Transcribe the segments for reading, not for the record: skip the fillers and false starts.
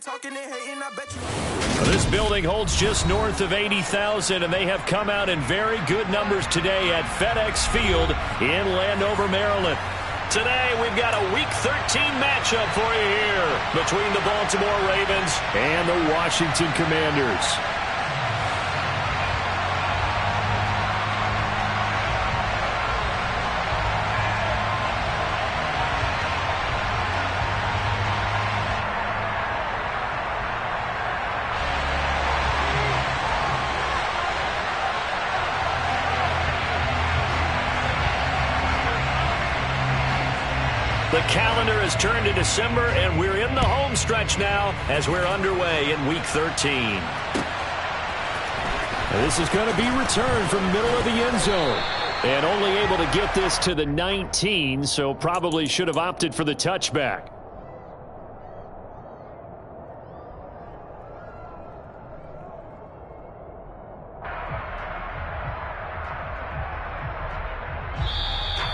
Talking and hating, I bet you. This building holds just north of 80,000, and they have come out in very good numbers today at FedEx Field in Landover, Maryland. Today, we've got a Week 13 matchup for you here between the Baltimore Ravens and the Washington Commanders. The calendar has turned to December, and we're in the home stretch now as we're underway in Week 13. This is going to be returned from the middle of the end zone. And only able to get this to the 19, so probably should have opted for the touchback.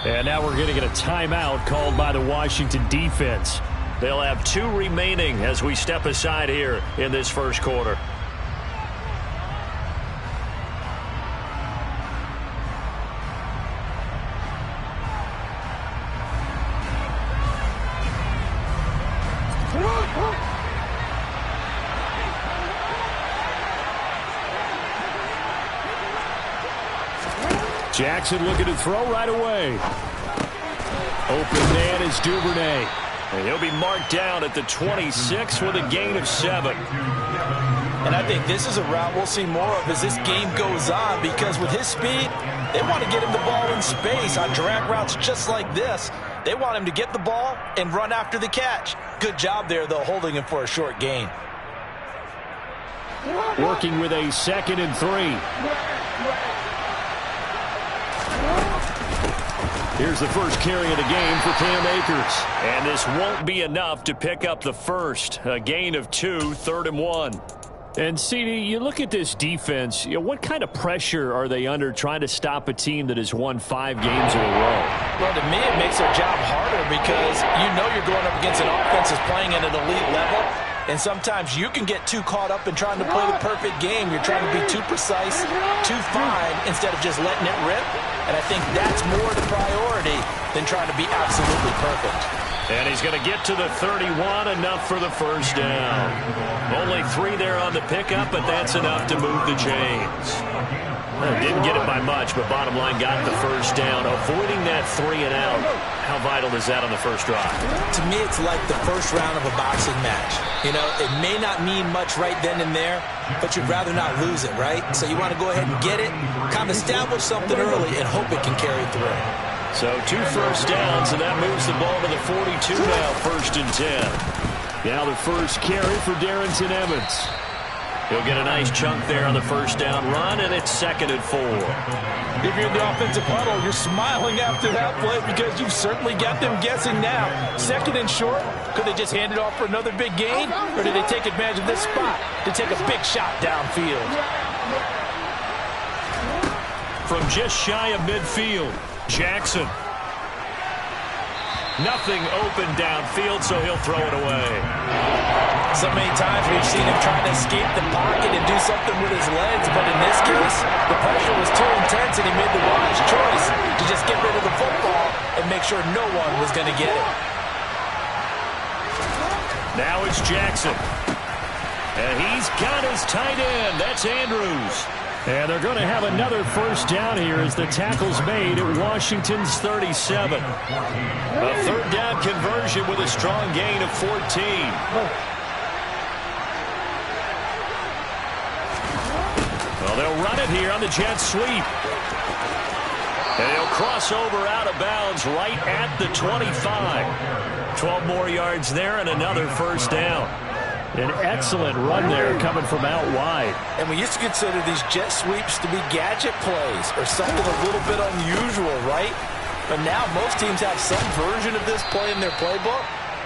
And now we're going to get a timeout called by the Washington defense. They'll have 2 remaining as we step aside here in this first quarter. Jackson looking to throw right away. Open man is Duvernay. And he'll be marked down at the 26 with a gain of 7. And I think this is a route we'll see more of as this game goes on, because with his speed, they want to get him the ball in space on drag routes just like this. They want him to get the ball and run after the catch. Good job there, though, holding him for a short gain. Working with a 2nd and 3. Here's the first carry of the game for Cam Akers. And this won't be enough to pick up the first. A gain of 2, 3rd and 1. And, CD, you look at this defense, what kind of pressure are they under trying to stop a team that has won 5 games in a row? Well, to me, it makes their job harder because you know you're going up against an offense that's playing at an elite level. And sometimes you can get too caught up in trying to play the perfect game. You're trying to be too precise, too fine, instead of just letting it rip. And I think that's more the priority than trying to be absolutely perfect. And he's going to get to the 31, enough for the first down. Only 3 there on the pickup, but that's enough to move the chains. Didn't get it by much, but bottom line got the first down. Avoiding that 3 and out. How vital is that on the first drive? To me, it's like the first round of a boxing match. You know, it may not mean much right then and there, but you'd rather not lose it, right? So you want to go ahead and get it, kind of establish something early, and hope it can carry through. So 2 first downs, and that moves the ball to the 42 now, 1st and 10. Now the first carry for Darrynton Evans. He'll get a nice chunk there on the first down run, and it's 2nd and 4. If you're in the offensive huddle, you're smiling after that play because you've certainly got them guessing now. 2nd and short, could they just hand it off for another big gain? Or did they take advantage of this spot to take a big shot downfield? From just shy of midfield, Jackson. Nothing open downfield, so he'll throw it away. So many times we've seen him trying to escape the pocket and do something with his legs, but in this case, the pressure was too intense and he made the wise choice to just get rid of the football and make sure no one was going to get it. Now it's Jackson. And he's got his tight end. That's Andrews. And they're going to have another first down here as the tackle's made at Washington's 37. A 3rd down conversion with a strong gain of 14. Well, they'll run it here on the jet sweep. And he'll cross over out of bounds right at the 25. 12 more yards there and another first down. An excellent run there coming from out wide. And we used to consider these jet sweeps to be gadget plays or something a little bit unusual, right? But now most teams have some version of this play in their playbook.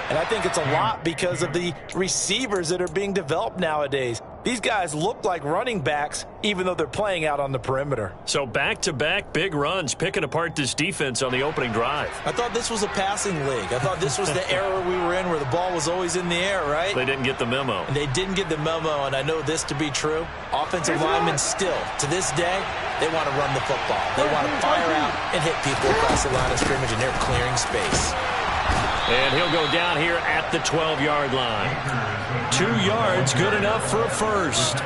And I think it's a lot because of the receivers that are being developed nowadays. These guys look like running backs, even though they're playing out on the perimeter. So back-to-back big runs, picking apart this defense on the opening drive. I thought this was a passing league. I thought this was the era we were in where the ball was always in the air, right? They didn't get the memo. And they didn't get the memo, and I know this to be true. Offensive linemen still, to this day, they want to run the football. They want to fire out and hit people across the line of scrimmage, and they're clearing space. And he'll go down here at the 12-yard line. 2 yards, good enough for a first.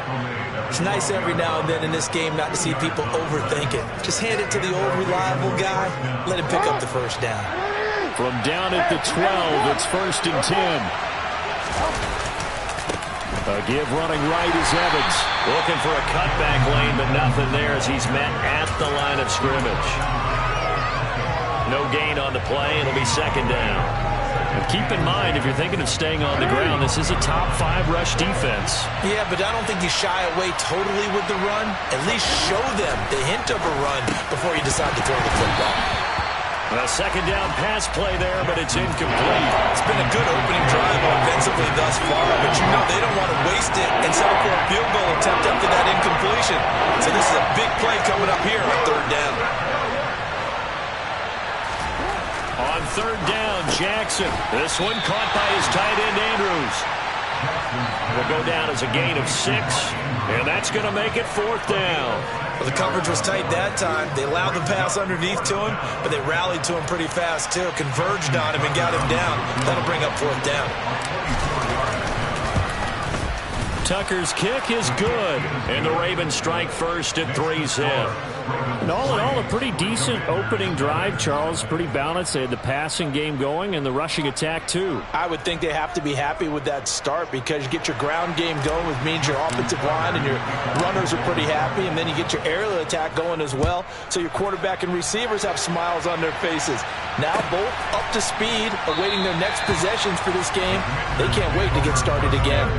It's nice every now and then in this game not to see people overthink it. Just hand it to the old reliable guy. Let him pick up the first down. From down at the 12, it's 1st and 10. A give running right is Evans. Looking for a cutback lane, but nothing there as he's met at the line of scrimmage. No gain on the play. It'll be 2nd down. And keep in mind, if you're thinking of staying on the ground, this is a top 5 rush defense. Yeah, but I don't think you shy away totally with the run. At least show them the hint of a run before you decide to throw the football. A 2nd down pass play there, but it's incomplete. It's been a good opening drive offensively thus far, but you know they don't want to waste it and settle for a field goal attempt after that incompletion. So this is a big play coming up here on 3rd down. On 3rd down, Jackson. This one caught by his tight end, Andrews. Will go down as a gain of 6, and that's going to make it 4th down. Well, the coverage was tight that time. They allowed the pass underneath to him, but they rallied to him pretty fast, too. Converged on him and got him down. That'll bring up 4th down. Tucker's kick is good, and the Ravens strike first at 3-zip. And all in all, a pretty decent opening drive, Charles. Pretty balanced. They had the passing game going and the rushing attack, too. I would think they have to be happy with that start because you get your ground game going, which means your offensive line and your runners are pretty happy, and then you get your aerial attack going as well, so your quarterback and receivers have smiles on their faces. Now both up to speed, awaiting their next possessions for this game. They can't wait to get started again.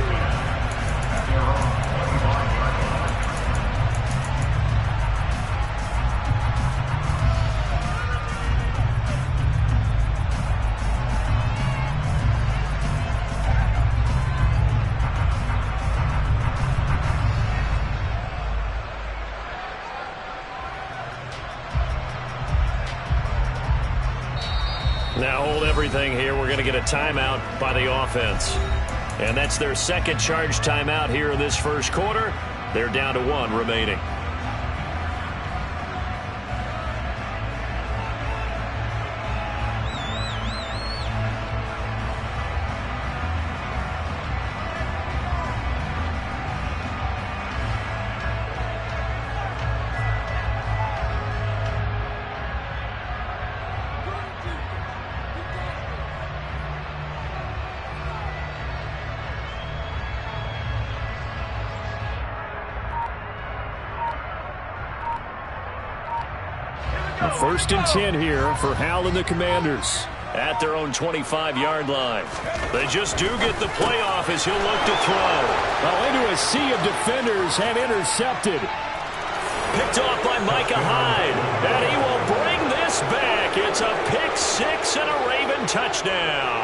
Now hold everything here. We're going to get a timeout by the offense. And that's their 2nd charge timeout here in this 1st quarter. They're down to 1 remaining. First and 10 here for Hal and the Commanders at their own 25-yard line. They just do get the playoff as he'll look to throw. Well, into a sea of defenders and intercepted. Picked off by Micah Hyde. And he will bring this back. It's a pick 6 and a Raven touchdown.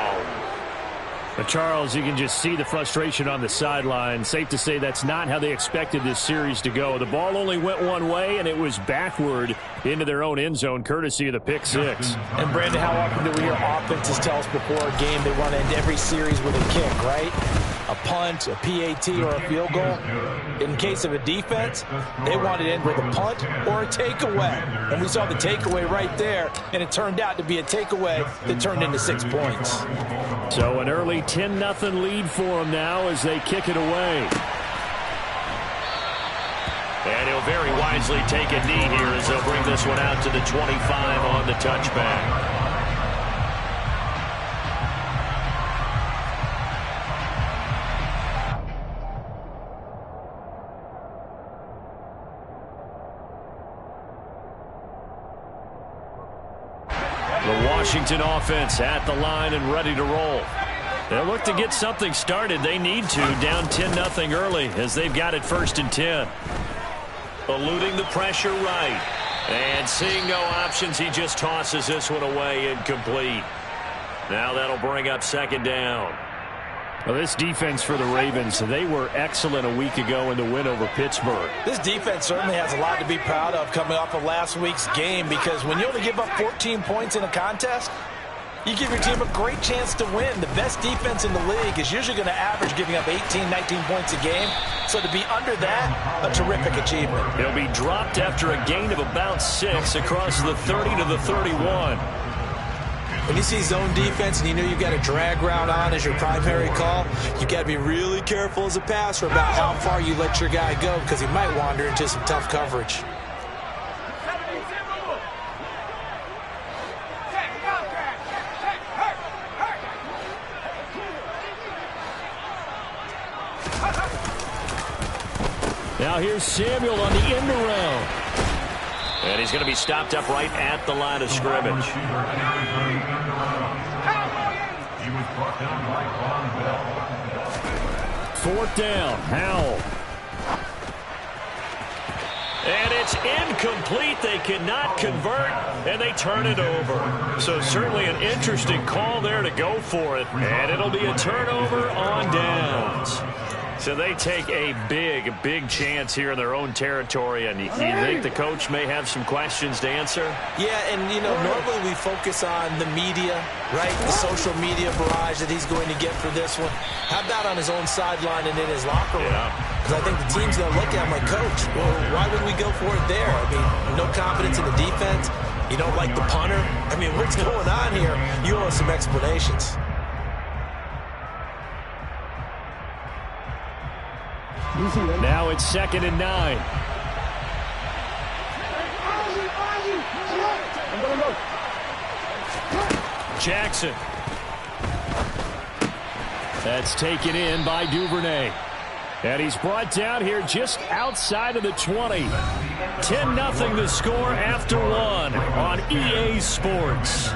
But Charles, you can just see the frustration on the sideline. Safe to say that's not how they expected this series to go. The ball only went one way, and it was backward into their own end zone, courtesy of the pick 6. And, Brandon, how often do we hear offenses tell us before a game they want to end every series with a kick, right? A punt, a PAT, or a field goal. In case of a defense, they want to end with a punt or a takeaway. And we saw the takeaway right there, and it turned out to be a takeaway that turned into 6 points. So an early 10-0 lead for them now as they kick it away. And he'll very wisely take a knee here as they'll bring this one out to the 25 on the touchback. The Washington offense at the line and ready to roll. They'll look to get something started. They need to, down 10-0 early as they've got it 1st and 10. Eluding the pressure right. And seeing no options, he just tosses this one away incomplete. Now that'll bring up 2nd down. Well, this defense for the Ravens, they were excellent a week ago in the win over Pittsburgh. This defense certainly has a lot to be proud of coming off of last week's game, because when you only give up 14 points in a contest, you give your team a great chance to win. The best defense in the league is usually going to average giving up 18, 19 points a game. So to be under that, a terrific achievement. He'll be dropped after a gain of about 6 across the 30 to the 31. When you see zone defense and you know you've got a drag route on as your primary call, you've got to be really careful as a passer about how far you let your guy go, because he might wander into some tough coverage. Now here's Samuel on the end around. And he's going to be stopped up right at the line of scrimmage. Fourth down, Howell. And it's incomplete. They cannot convert, and they turn it over. So certainly an interesting call there to go for it. And it'll be a turnover on downs. So they take a big chance here in their own territory, and you think the coach may have some questions to answer? Yeah, and, you know, normally we focus on the media, right, the social media barrage that he's going to get for this one. How about on his own sideline and in his locker room? Because I think the team's going to look at him like, Coach, well, why would we go for it there? I mean, no confidence in the defense. You don't like the punter. I mean, what's going on here? You owe us some explanations. Now it's 2nd and 9. Jackson. That's taken in by Duvernay. And he's brought down here just outside of the 20. 10-0 the score after 1 on EA Sports.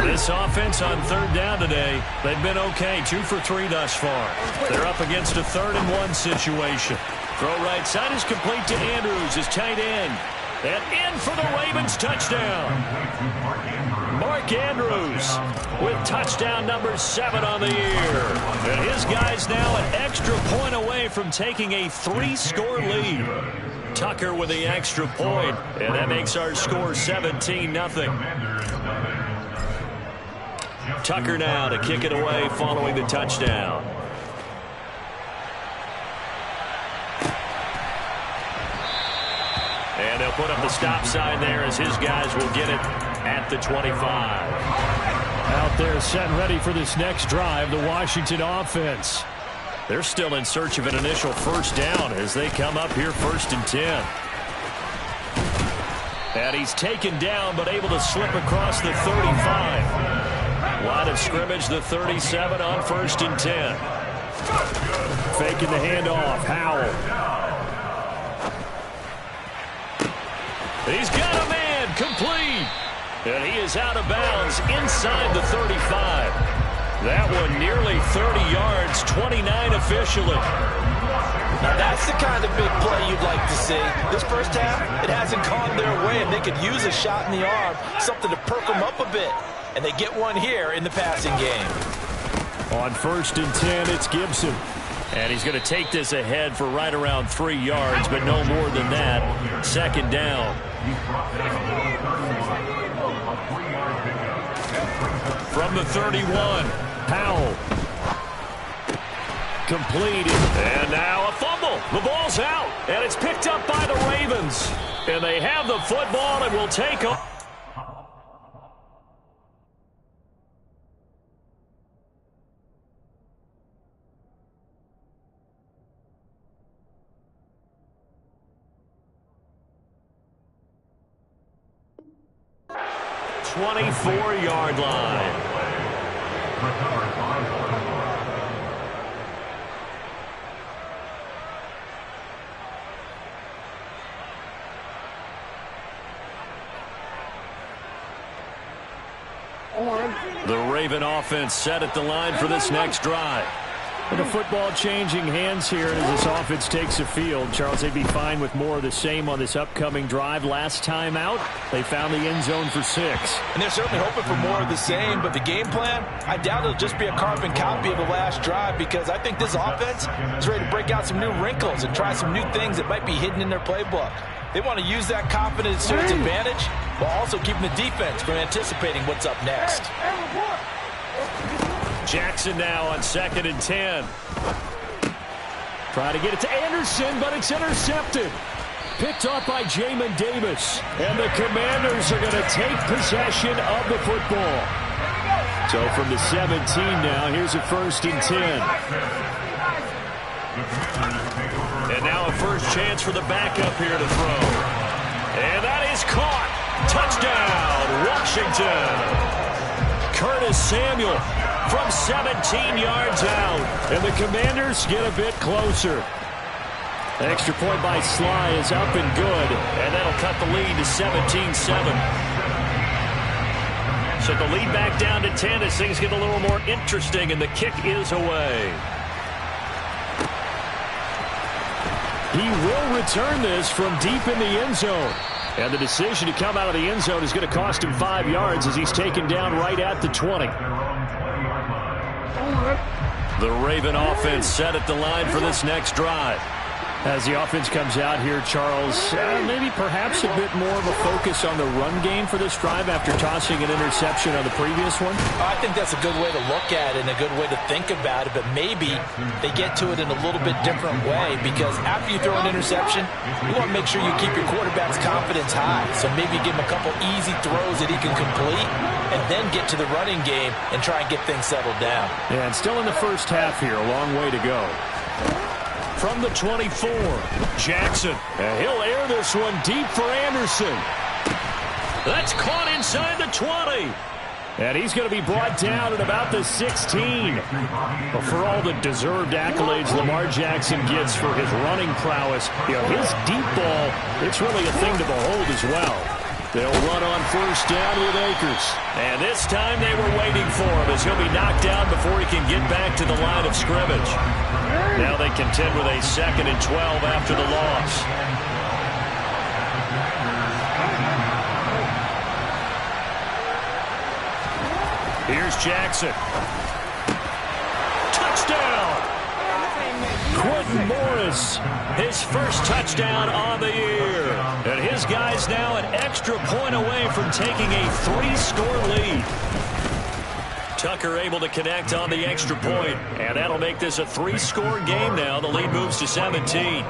This offense on 3rd down today, they've been okay. 2 for 3 thus far. They're up against a 3rd and 1 situation. Throw right side is complete to Andrews, his tight end. And in for the Ravens, touchdown. Mark Andrews with touchdown number 7 on the year. And his guys now an extra point away from taking a 3-score lead. Tucker with the extra point, and that makes our score 17-0. Tucker now to kick it away following the touchdown. And they'll put up the stop sign there as his guys will get it at the 25. Out there set and ready for this next drive, the Washington offense. They're still in search of an initial 1st down as they come up here 1st and 10. And he's taken down but able to slip across the 35. Line of scrimmage, the 37 on 1st and 10. Faking the handoff, Howell. He's got a man, complete. And he is out of bounds inside the 35. That one nearly 30 yards, 29 officially. Now that's the kind of big play you'd like to see. This first half, it hasn't gone their way, and they could use a shot in the arm, something to perk them up a bit. And they get one here in the passing game. On 1st and 10, it's Gibson. And he's going to take this ahead for right around 3 yards, but no more than that. 2nd down. From the 31, Powell. Completed. And now a fumble. The ball's out, and it's picked up by the Ravens. And they have the football and will take off. .24-yard line. The Raven offense set at the line for this next drive. And the football changing hands here as this offense takes the field. Charles, they'd be fine with more of the same on this upcoming drive. Last time out, they found the end zone for 6. And they're certainly hoping for more of the same, but the game plan, I doubt it'll just be a carbon copy of the last drive, because I think this offense is ready to break out some new wrinkles and try some new things that might be hidden in their playbook. They want to use that confidence to its advantage while also keeping the defense from anticipating what's up next. Jackson now on 2nd and 10. Try to get it to Anderson, but it's intercepted. Picked off by Jamin Davis. And the Commanders are going to take possession of the football. So from the 17 now, here's a 1st and 10. And now a first chance for the backup here to throw. And that is caught. Touchdown, Washington. Curtis Samuel from 17 yards out. And the Commanders get a bit closer. Extra point by Sly is up and good. And that'll cut the lead to 17-7. So the lead back down to 10 as things get a little more interesting, and the kick is away. He will return this from deep in the end zone. And the decision to come out of the end zone is going to cost him 5 yards as he's taken down right at the 20. The Raven offense set at the line for this next drive. As the offense comes out here, Charles, maybe perhaps a bit more of a focus on the run game for this drive after tossing an interception on the previous one? I think that's a good way to look at it and a good way to think about it, but maybe they get to it in a little bit different way, because after you throw an interception, you want to make sure you keep your quarterback's confidence high. So maybe give him a couple easy throws that he can complete and then get to the running game and try and get things settled down. Yeah, and still in the first half here, a long way to go. From the 24, Jackson. And he'll air this one deep for Anderson. That's caught inside the 20. And he's going to be brought down at about the 16. But for all the deserved accolades Lamar Jackson gets for his running prowess, his deep ball, it's really a thing to behold as well. They'll run on first down with Akers. And this time they were waiting for him as he'll be knocked down before he can get back to the line of scrimmage. Now they contend with a 2nd and 12 after the loss. Here's Jackson. Touchdown! Quentin Morris, his first touchdown on the year. And his guys now an extra point away from taking a 3-score lead. Tucker able to connect on the extra point, and that'll make this a 3-score game now. The lead moves to 17.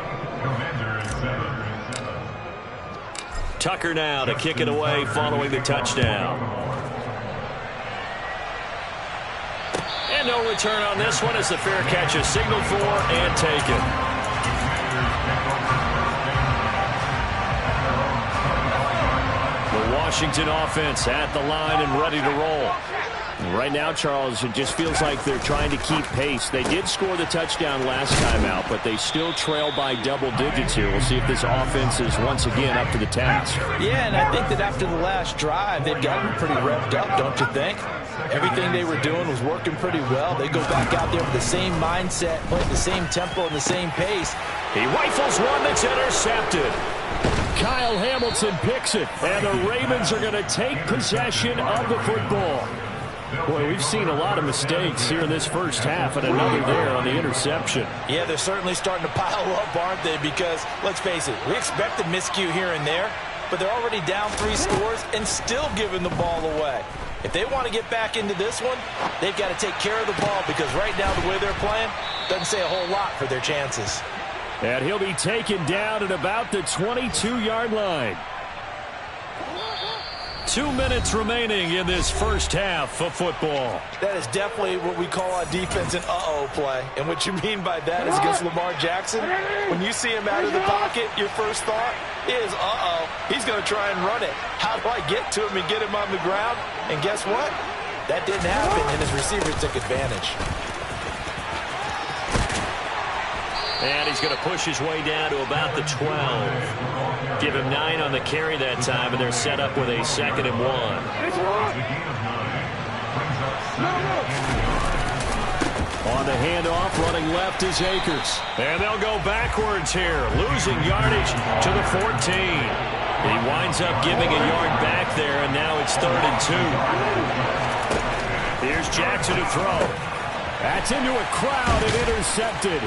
Tucker now to kick it away following the touchdown. And no return on this one as the fair catch is signaled for and taken. The Washington offense at the line and ready to roll. Right now, Charles, it just feels like they're trying to keep pace. They did score the touchdown last time out, but they still trail by double digits here. We'll see if this offense is once again up to the task. Yeah, and I think that after the last drive, they've gotten pretty revved up, don't you think? Everything they were doing was working pretty well. They go back out there with the same mindset, play at the same tempo and the same pace. He rifles one that's intercepted. Kyle Hamilton picks it, and the Ravens are going to take possession of the football. Boy, we've seen a lot of mistakes here in this first half, and another there on the interception. Yeah, they're certainly starting to pile up, aren't they? Because, let's face it, we expect a miscue here and there, but they're already down 3 scores and still giving the ball away. If they want to get back into this one, they've got to take care of the ball, because right now the way they're playing doesn't say a whole lot for their chances. And he'll be taken down at about the 22-yard line. 2 minutes remaining in this first half of football. That is definitely what we call on defense an uh-oh play. And what you mean by that is against Lamar Jackson, when you see him out of the pocket, your first thought is, uh-oh, he's going to try and run it. How do I get to him and get him on the ground? And guess what? That didn't happen, and his receivers took advantage. And he's going to push his way down to about the 12. Give him 9 on the carry that time, and they're set up with a 2nd and 1. On the handoff, running left is Akers. And they'll go backwards here, losing yardage to the 14. He winds up giving a yard back there, and now it's 3rd and 2. Here's Jackson to throw. That's into a crowd and intercepted.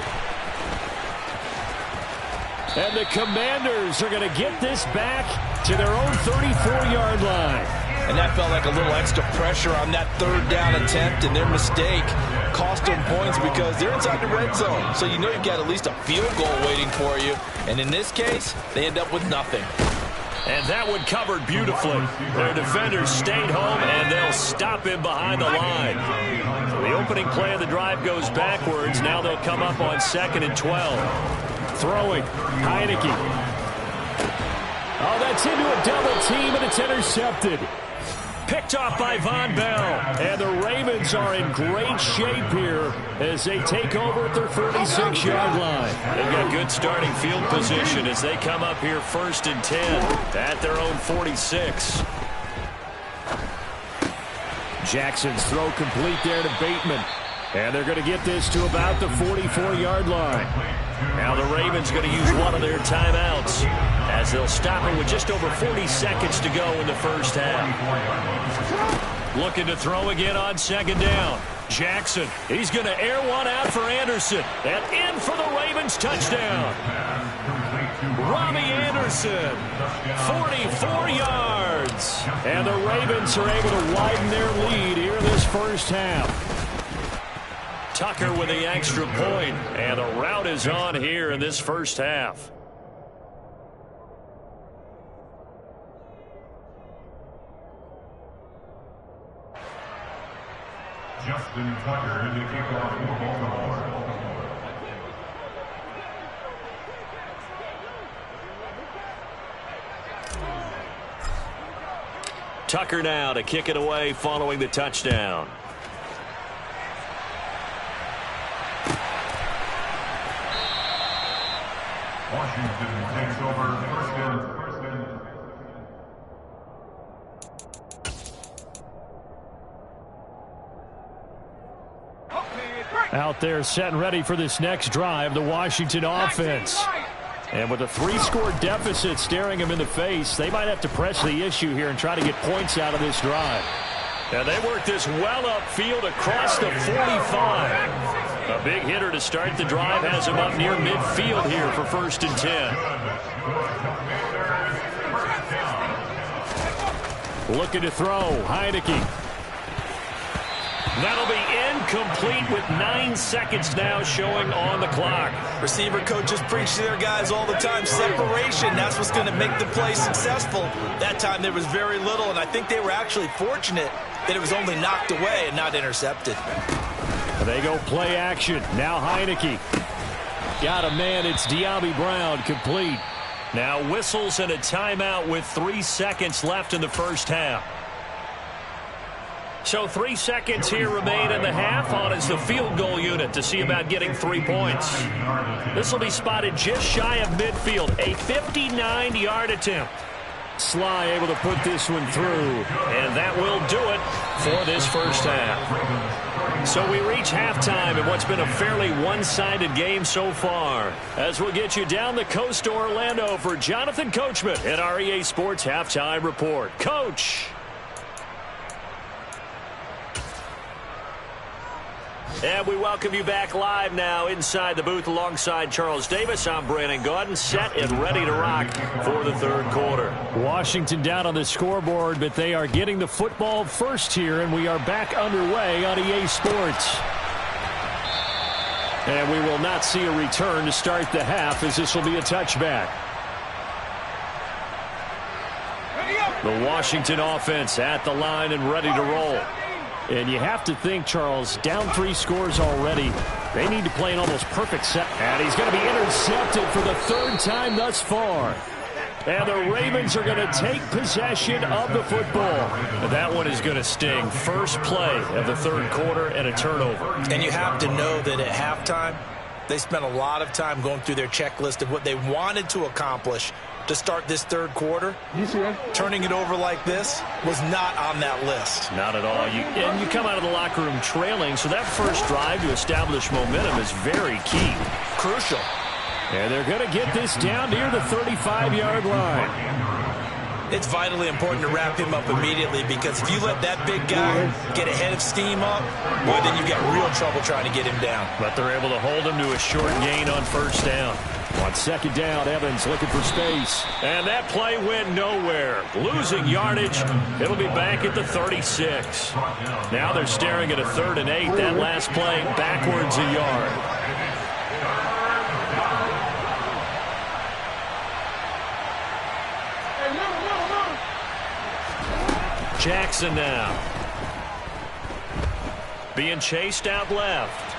And the Commanders are going to get this back to their own 34-yard line. And that felt like a little extra pressure on that 3rd down attempt, and their mistake cost them points because they're inside the red zone. So you know you've got at least a field goal waiting for you. And in this case, they end up with nothing. And that one covered beautifully. Their defenders stayed home, and they'll stop him behind the line. So the opening play of the drive goes backwards. Now they'll come up on 2nd and 12. Throwing, Heineke. Oh, that's into a double team, and it's intercepted. Picked off by Von Bell. And the Ravens are in great shape here as they take over at their 46-yard line. They've got good starting field position as they come up here 1st and 10 at their own 46. Jackson's throw complete there to Bateman. And they're going to get this to about the 44-yard line. Now the Ravens going to use one of their timeouts as they'll stop it with just over 40 seconds to go in the first half. Looking to throw again on 2nd down. Jackson, he's going to air one out for Anderson. And in for the Ravens touchdown. Robbie Anderson, 44 yards. And the Ravens are able to widen their lead here in this first half. Tucker with the extra point, and the route is on here in this first half. Justin Tucker in the kickoff for Baltimore. Tucker now to kick it away following the touchdown. Washington takes over 1st and 10. Out there set and ready for this next drive, the Washington offense. And with a 3-score deficit staring them in the face, they might have to press the issue here and try to get points out of this drive. And they work this well upfield across the 45. A big hitter to start the drive has him up near midfield here for 1st and 10. Looking to throw, Heineke. That'll be incomplete with 9 seconds now showing on the clock. Receiver coaches preach to their guys all the time. Separation, that's what's going to make the play successful. That time there was very little, and I think they were actually fortunate that it was only knocked away and not intercepted. They go play action. Now Heineke. Got a man. It's De'Ami Brown, complete. Now whistles and a timeout with 3 seconds left in the first half. So 3 seconds here remain in the half. On is the field goal unit to see about getting 3 points. This will be spotted just shy of midfield. A 59-yard attempt. Sly able to put this one through. And that will do it for this first half. So we reach halftime in what's been a fairly one-sided game so far. As we'll get you down the coast to Orlando for Jonathan Coachman at our EA Sports Halftime Report. Coach. And we welcome you back live now inside the booth alongside Charles Davis. I'm Brandon Gaudin, set and ready to rock for the 3rd quarter. Washington down on the scoreboard, but they are getting the football first here, and we are back underway on EA Sports. And we will not see a return to start the half, as this will be a touchback. The Washington offense at the line and ready to roll. And you have to think, Charles, down 3 scores already. They need to play an almost perfect set. And he's going to be intercepted for the 3rd time thus far. And the Ravens are going to take possession of the football. And that one is going to sting. First play of the 3rd quarter and a turnover. And you have to know that at halftime, they spent a lot of time going through their checklist of what they wanted to accomplish. to start this third quarter. Turning it over like this was not on that list. Not at all. And you come out of the locker room trailing, so that first drive to establish momentum is very key. Crucial. And they're going to get this down near the 35-yard line. It's vitally important to wrap him up immediately, because if you let that big guy get ahead of steam up, well, then you've got real trouble trying to get him down. But they're able to hold him to a short gain on first down. On second down, Evans looking for space. And that play went nowhere. Losing yardage. It'll be back at the 36. Now they're staring at a 3rd and 8. That last play backwards a yard. Jackson now. Being chased out left.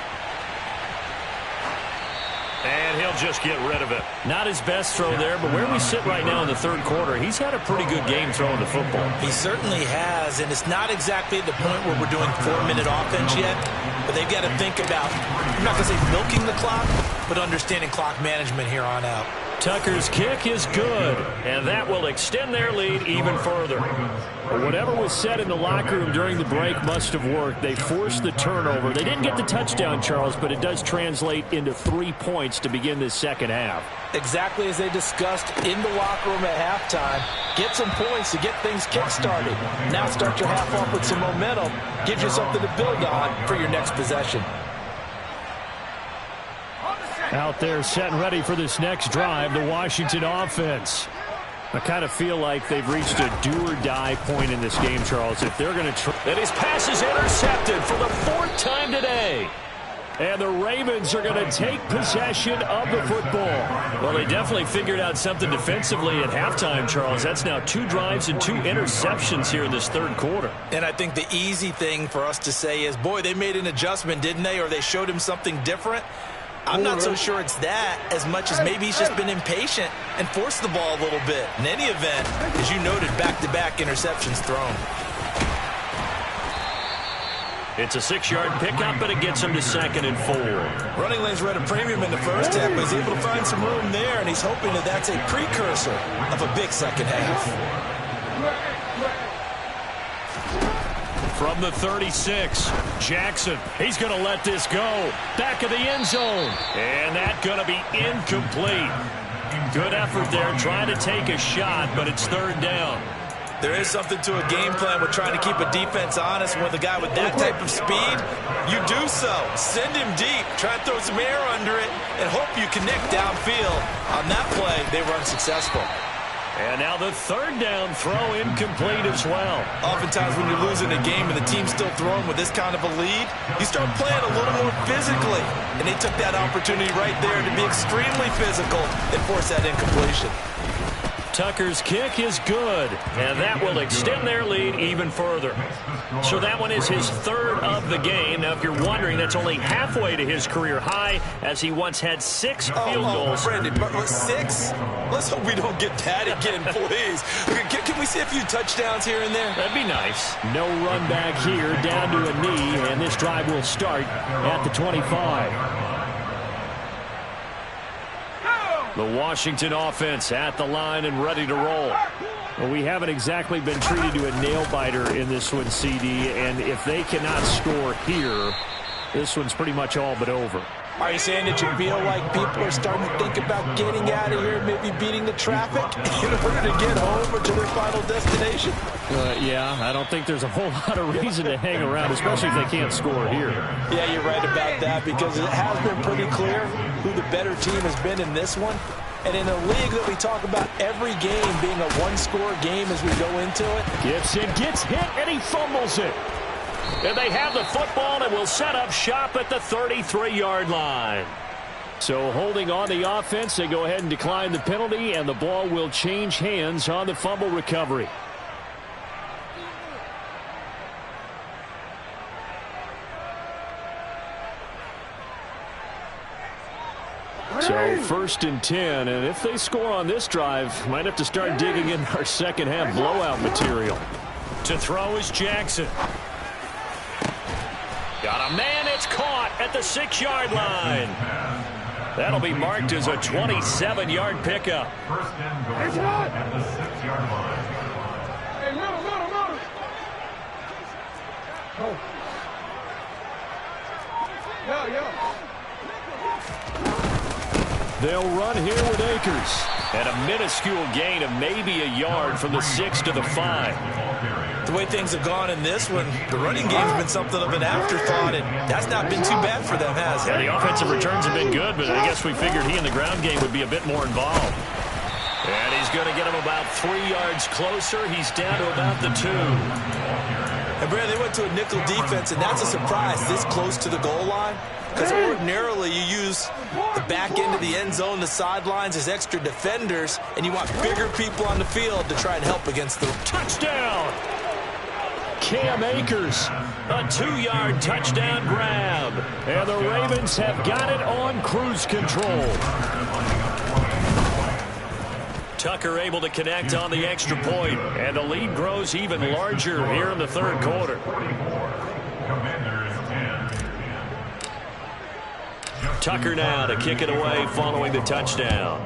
And he'll just get rid of it. Not his best throw there, but where we sit right now in the third quarter, he's had a pretty good game throwing the football. He certainly has, and it's not exactly at the point where we're doing 4-minute offense yet, but they've got to think about, I'm not going to say milking the clock, but understanding clock management here on out. Tucker's kick is good, and that will extend their lead even further. But whatever was said in the locker room during the break must have worked. They forced the turnover. They didn't get the touchdown, Charles, but it does translate into 3 points to begin this second half. Exactly as they discussed in the locker room at halftime. Get some points to get things kick-started. Now start your half off with some momentum. Gives you something to build on for your next possession. Out there set and ready for this next drive, the Washington offense. I kind of feel like they've reached a do-or-die point in this game, Charles. If they're going to try... And his pass is intercepted for the 4th time today. And the Ravens are going to take possession of the football. Well, they definitely figured out something defensively at halftime, Charles. That's now 2 drives and 2 interceptions here in this third quarter. And I think the easy thing for us to say is, boy, they made an adjustment, didn't they? Or they showed him something different. I'm not so sure it's that as much as maybe he's just been impatient and forced the ball a little bit. In any event, as you noted, back-to-back interceptions thrown. It's a 6-yard pickup, but it gets him to 2nd and 4. Running lanes were at a premium in the first half, but he's able to find some room there, and he's hoping that that's a precursor of a big second half. From the 36, Jackson. He's going to let this go. Back of the end zone. And that's going to be incomplete. Good effort there, trying to take a shot, but it's 3rd down. There is something to a game plan with trying to keep a defense honest. With a guy with that type of speed, you do so. Send him deep. Try to throw some air under it and hope you connect downfield. On that play, they were unsuccessful. And now the 3rd down throw incomplete as well. Oftentimes when you're losing a game and the team's still throwing with this kind of a lead, you start playing a little more physically. And they took that opportunity right there to be extremely physical and force that incompletion. Tucker's kick is good, and that will extend their lead even further. So that one is his 3rd of the game. Now, if you're wondering, that's only halfway to his career high, as he once had 6 field goals. Brandon, but 6? Let's hope we don't get that again, please. Can we see a few touchdowns here and there? That'd be nice. No run back here, down to a knee, and this drive will start at the 25. The Washington offense at the line and ready to roll. Well, we haven't exactly been treated to a nail-biter in this one, CD, and if they cannot score here, this one's pretty much all but over. Are you saying that you feel like people are starting to think about getting out of here, maybe beating the traffic in order to get home or to their final destination? Yeah, I don't think there's a whole lot of reason to hang around, especially if they can't score here. Yeah, you're right about that, because it has been pretty clear who the better team has been in this one. And in a league that we talk about every game being a one-score game as we go into it. Gibson gets hit and he fumbles it. And they have the football and will set up shop at the 33-yard line. So holding on the offense, they go ahead and decline the penalty, and the ball will change hands on the fumble recovery. So 1st and 10, and if they score on this drive, might have to start digging in our second half blowout material. To throw is Jackson. Got a man, it's caught at the 6-yard line. That'll be marked as a 27-yard pickup. First and goal at the 6-yard line. Hey, middle. Go. Yeah. They'll run here with Akers. And a minuscule gain of maybe a yard from the 6 to the 5. The way things have gone in this one, the running game's been something of an afterthought, and that's not been too bad for them, has it? Yeah, the offensive returns have been good, but I guess we figured he in the ground game would be a bit more involved. And he's going to get him about 3 yards closer. He's down to about the 2. And, Brad, they went to a nickel defense, and that's a surprise this close to the goal line. Because ordinarily you use the back end of the end zone, the sidelines as extra defenders, and you want bigger people on the field to try and help against the touchdown. Cam Akers, a 2-yard touchdown grab. And the Ravens have got it on cruise control. Tucker able to connect on the extra point, and the lead grows even larger here in the third quarter. Tucker now to kick it away following the touchdown.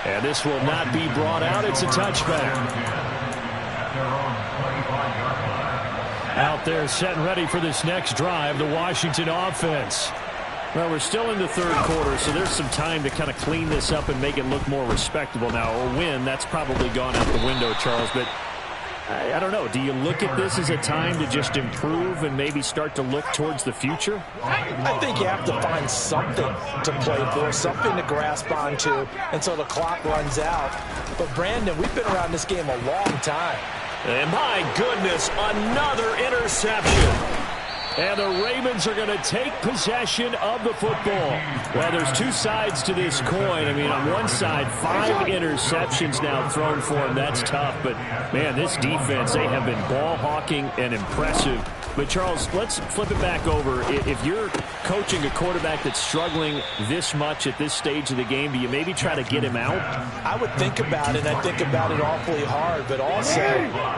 And this will not be brought out. It's a touchback. Out there set and ready for this next drive, the Washington offense. Well, we're still in the third quarter, so there's some time to kind of clean this up and make it look more respectable now. A win, that's probably gone out the window, Charles, but I don't know. Do you look at this as a time to just improve and maybe start to look towards the future? I think you have to find something to play for, something to grasp onto until the clock runs out. But, Brandon, we've been around this game a long time. And my goodness, another interception. And the Ravens are going to take possession of the football. Well, there's two sides to this coin. I mean, on one side, 5 interceptions now thrown for him. That's tough. But, man, this defense, they have been ball hawking and impressive. But, Charles, let's flip it back over. If you're coaching a quarterback that's struggling this much at this stage of the game, do you maybe try to get him out? I would think about it. I think about it awfully hard. But also,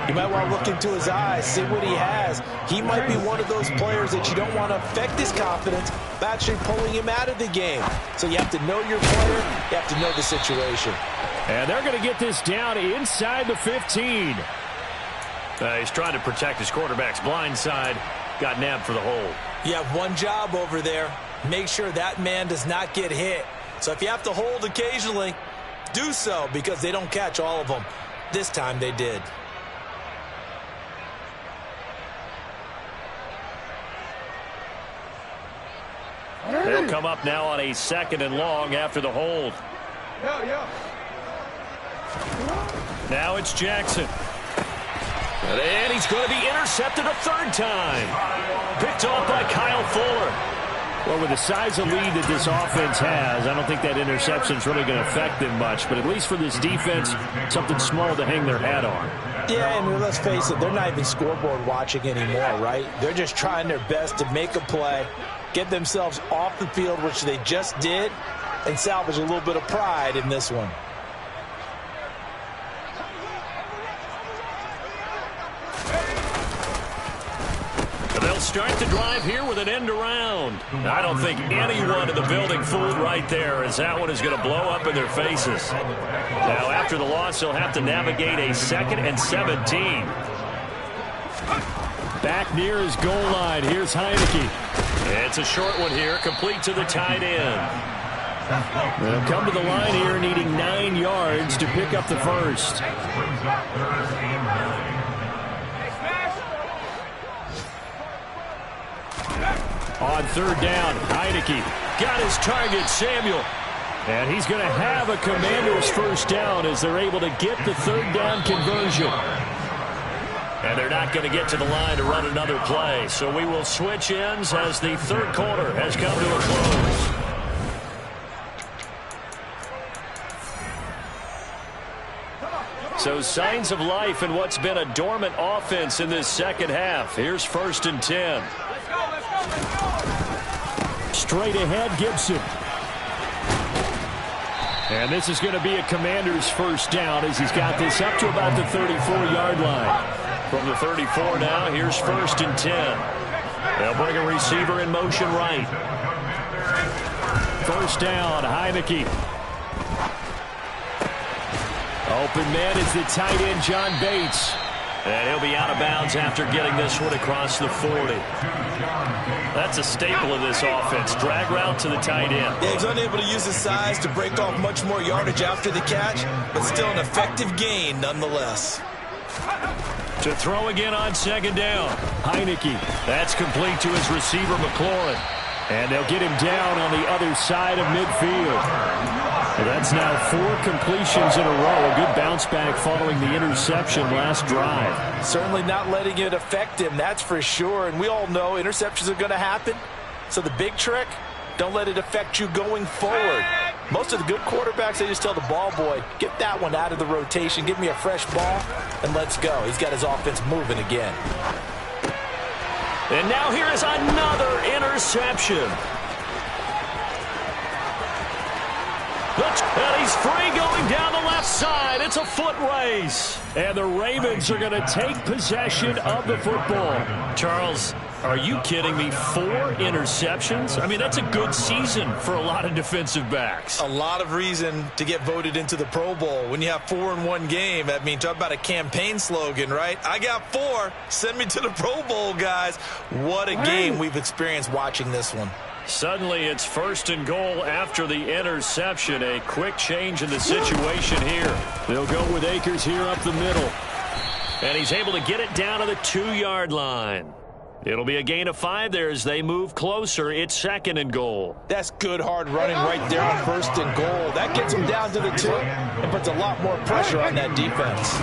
you might want to look into his eyes, see what he has. He might be one of those players that you don't want to affect his confidence by actually pulling him out of the game. So you have to know your player. You have to know the situation. And they're going to get this down inside the 15. He's trying to protect his quarterback's blind side. Got nabbed for the hold. You have one job over there. Make sure that man does not get hit. So if you have to hold occasionally, do so, because they don't catch all of them. This time they did. They'll come up now on a 2nd and long after the hold. Now it's Jackson. And he's going to be intercepted a 3rd time. Picked off by Kyle Fuller. Well, with the size of lead that this offense has, I don't think that interception is really going to affect them much. But at least for this defense, something small to hang their hat on. Yeah, and let's face it, they're not even scoreboard watching anymore, right? They're just trying their best to make a play, get themselves off the field, which they just did, and salvage a little bit of pride in this one. They'll start the drive here with an end around. I don't think anyone in the building fooled right there, as that one is going to blow up in their faces. Now, after the loss, they'll have to navigate a 2nd and 17. Back near his goal line. Here's Heineke. It's a short one here, complete to the tight end. They'll come to the line here needing 9 yards to pick up the first. On 3rd down, Heineke got his target, Samuel. And he's going to have a Commanders first down as they're able to get the 3rd down conversion. And they're not going to get to the line to run another play. So we will switch ends as the 3rd quarter has come to a close. So signs of life in what's been a dormant offense in this 2nd half. Here's 1st and 10. Straight ahead, Gibson. And this is going to be a Commander's first down as he's got this up to about the 34-yard line. From the 34 now, here's 1st and 10. They'll bring a receiver in motion right. 1st down, Heineke. Open man is the tight end, John Bates. And he'll be out of bounds after getting this one across the 40. That's a staple of this offense. Drag route to the tight end. Yeah, he's unable to use his size to break off much more yardage after the catch, but still an effective gain nonetheless. To throw again on 2nd down. Heineke. That's complete to his receiver, McLaurin. And they'll get him down on the other side of midfield. Well, that's now 4 completions in a row. A good bounce back following the interception last drive. Certainly not letting it affect him, that's for sure. And we all know interceptions are going to happen. So the big trick, don't let it affect you going forward. Most of the good quarterbacks, they just tell the ball boy, get that one out of the rotation, give me a fresh ball, and let's go. He's got his offense moving again. And now here is another interception. And he's free going down the left side. It's a foot race. And the Ravens are going to take possession of the football. Charles, are you kidding me? 4 interceptions? I mean, that's a good season for a lot of defensive backs. A lot of reason to get voted into the Pro Bowl. When you have 4 in one game, I mean, talk about a campaign slogan, right? I got 4. Send me to the Pro Bowl, guys. What a game we've experienced watching this one. Suddenly it's 1st and goal after the interception. A quick change in the situation here. They'll go with Akers here up the middle. And he's able to get it down to the 2-yard line. It'll be a gain of 5 there as they move closer. It's 2nd and goal. That's good hard running right there on 1st and goal. That gets him down to the 2 and puts a lot more pressure on that defense.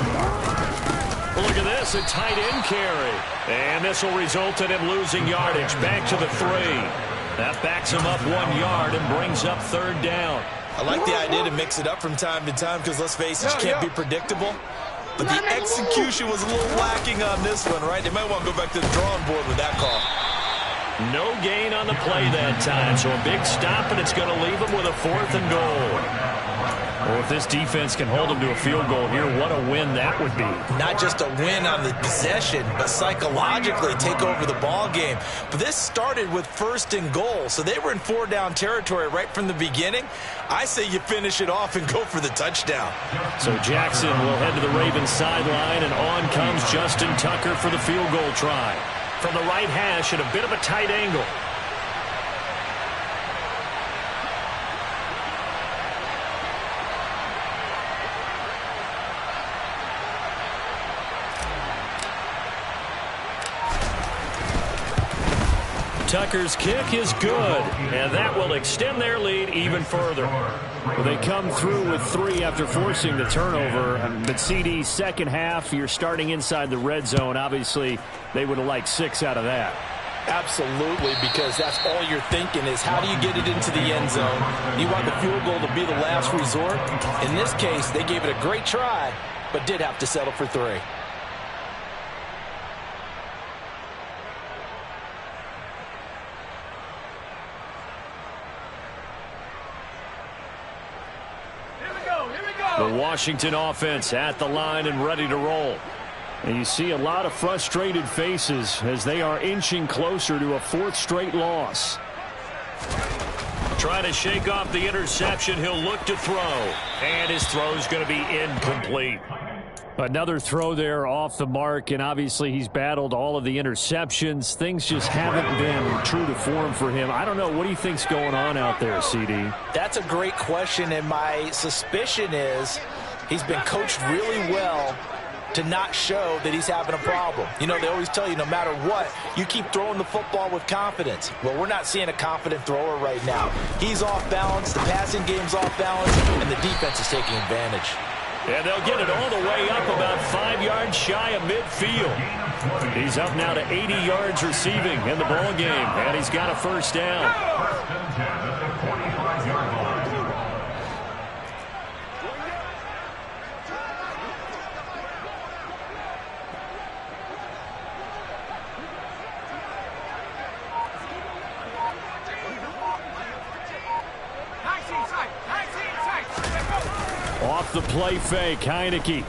Look at this, a tight end carry. And this will result in him losing yardage. Back to the 3. That backs him up 1 yard and brings up 3rd down. I like the idea to mix it up from time to time because, let's face it, you can't be predictable. But the execution was a little lacking on this one, right? They might want to go back to the drawing board with that call. No gain on the play that time, so a big stop, and it's going to leave him with a 4th and goal. Well, if this defense can hold him to a field goal here, what a win that would be. Not just a win on the possession, but psychologically take over the ball game. But this started with 1st and goal, so they were in 4-down territory right from the beginning. I say you finish it off and go for the touchdown. So Jackson will head to the Ravens sideline, and on comes Justin Tucker for the field goal try. From the right hash at a bit of a tight angle. Tucker's kick is good, and that will extend their lead even further. Well, they come through with 3 after forcing the turnover. But CD, second half, you're starting inside the red zone. Obviously, they would have liked 6 out of that. Absolutely, because that's all you're thinking is how do you get it into the end zone? You want the field goal to be the last resort. In this case, they gave it a great try, but did have to settle for 3. The Washington offense at the line and ready to roll. And you see a lot of frustrated faces as they are inching closer to a 4th straight loss. Trying to shake off the interception. He'll look to throw. And his throw is going to be incomplete. Another throw there off the mark, and obviously he's battled all of the interceptions. Things just haven't been true to form for him. I don't know. What do you think's going on out there, CD? That's a great question, and my suspicion is he's been coached really well to not show that he's having a problem. You know, they always tell you no matter what, you keep throwing the football with confidence. Well, we're not seeing a confident thrower right now. He's off balance, the passing game's off balance, and the defense is taking advantage. And they'll get it all the way up about 5 yards shy of midfield. He's up now to 80 yards receiving in the ball game, and he's got a 1st down. Off the play fake, Heineke.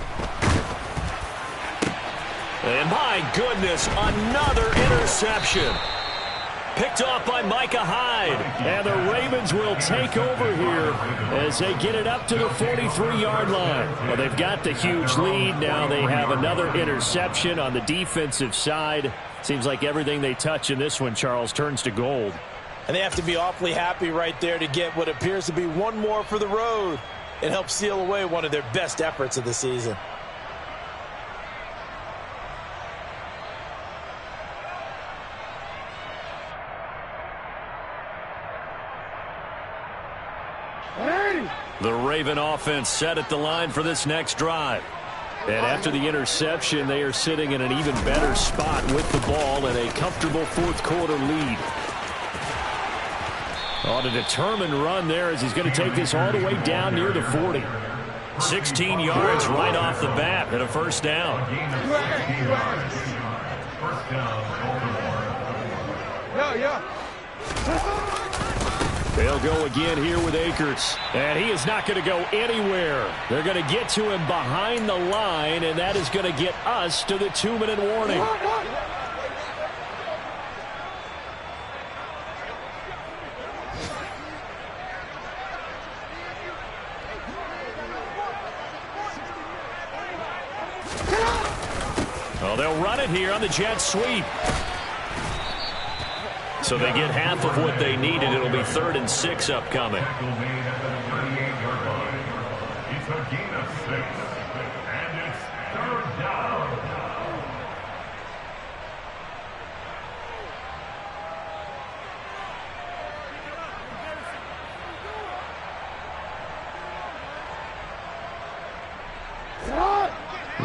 And my goodness, another interception. Picked off by Micah Hyde. And the Ravens will take over here as they get it up to the 43-yard line. Well, they've got the huge lead. Now they have another interception on the defensive side. Seems like everything they touch in this one, Charles, turns to gold. And they have to be awfully happy right there to get what appears to be one more for the road. It helps seal away one of their best efforts of the season. The Raven offense set at the line for this next drive. And after the interception, they are sitting in an even better spot with the ball and a comfortable fourth-quarter lead. On a determined run there as he's going to take this all the way down near the 40. 16 yards right off the bat and a first down. They'll go again here with Akers. And he is not going to go anywhere. They're going to get to him behind the line, and that is going to get us to the 2-minute warning. Well, they'll run it here on the jet sweep. So they get half of what they needed. It'll be 3rd and 6 upcoming. It's a gain of 6, and it's 3rd down.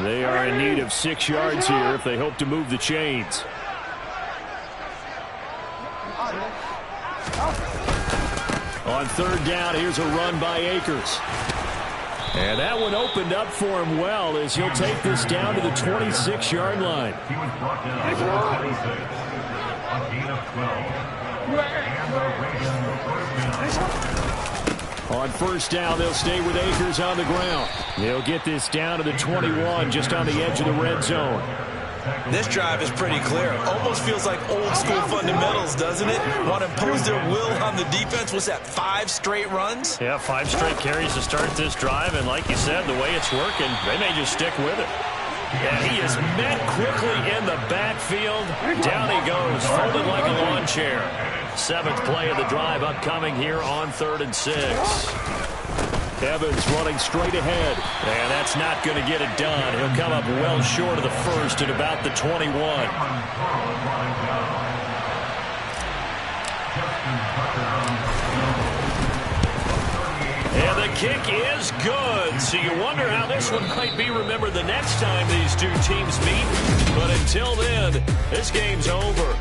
They are in need of 6 yards here if they hope to move the chains. On 3rd down, here's a run by Akers. And that one opened up for him well as he'll take this down to the 26-yard line. He was brought down for 26, a gain of 12. And the Ravens first down. On 1st down, they'll stay with Akers on the ground. They'll get this down to the 21, just on the edge of the red zone. This drive is pretty clear. Almost feels like old school fundamentals, doesn't it? Want to impose their will on the defense. Was that 5 straight runs? Yeah, 5 straight carries to start this drive. And like you said, the way it's working, they may just stick with it. And he is met quickly in the backfield. Down he goes, folded like a lawn chair. 7th play of the drive upcoming here on 3rd and 6. Evans running straight ahead. And that's not going to get it done. He'll come up well short of the first at about the 21. And the kick is good. So you wonder how this one might be remembered the next time these two teams meet. But until then, this game's over.